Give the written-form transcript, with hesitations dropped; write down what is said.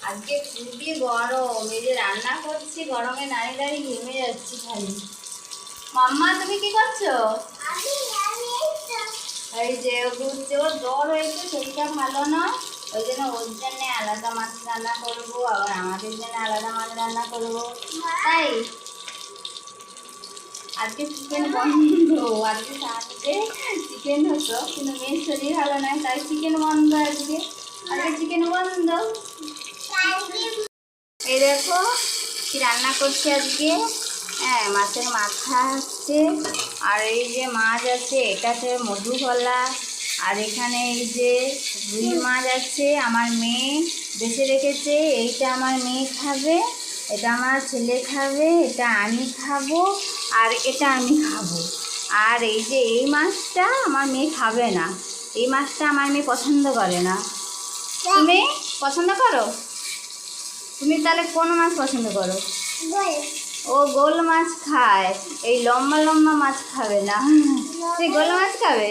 আজকে খুবই গরম, এই যে রান্না করছি গরমে দাঁড়িয়ে দাঁড়িয়ে ঘেমে যাচ্ছি খালি। মাম্মা তুমি কি করছো? এই যে ঘুরছে, ওর জ্বর হয়েছে, শরীরটা ভালো নয়, ওই জন্য ওর জন্য আলাদা মাছ রান্না করবো, আবার আমাদের জন্য আলাদা মাছ রান্না করবো। তাই আজকে চিকেন বন্ধ, আজকে সানডে চিকেন হতো, কিন্তু মেয়ের শরীর ভালো নয় তাই চিকেন বন্ধ। আজকে চিকেন বন্ধ। এই দেখো কি রান্না করছি আজকে। হ্যাঁ, মাছের মাথা হচ্ছে, আর এই যে মাছ আছে এটাতে মধুকলা, আর এখানে এই যে রুই মাছ আছে, আমার মেয়ে বেছে রেখেছে। এইটা আমার মেয়ে খাবে, এটা আমার ছেলে খাবে, এটা আমি খাবো, আর এটা আমি খাবো। আর এই যে এই মাছটা আমার মেয়ে খাবে না, এই মাছটা আমার মেয়ে পছন্দ করে না। তুমি পছন্দ করো? তুমি তাহলে কোন মাছ পছন্দ করো? ও গোল মাছ খায়, এই লম্বা লম্বা মাছ খাবে না। সে গোল মাছ খাবে।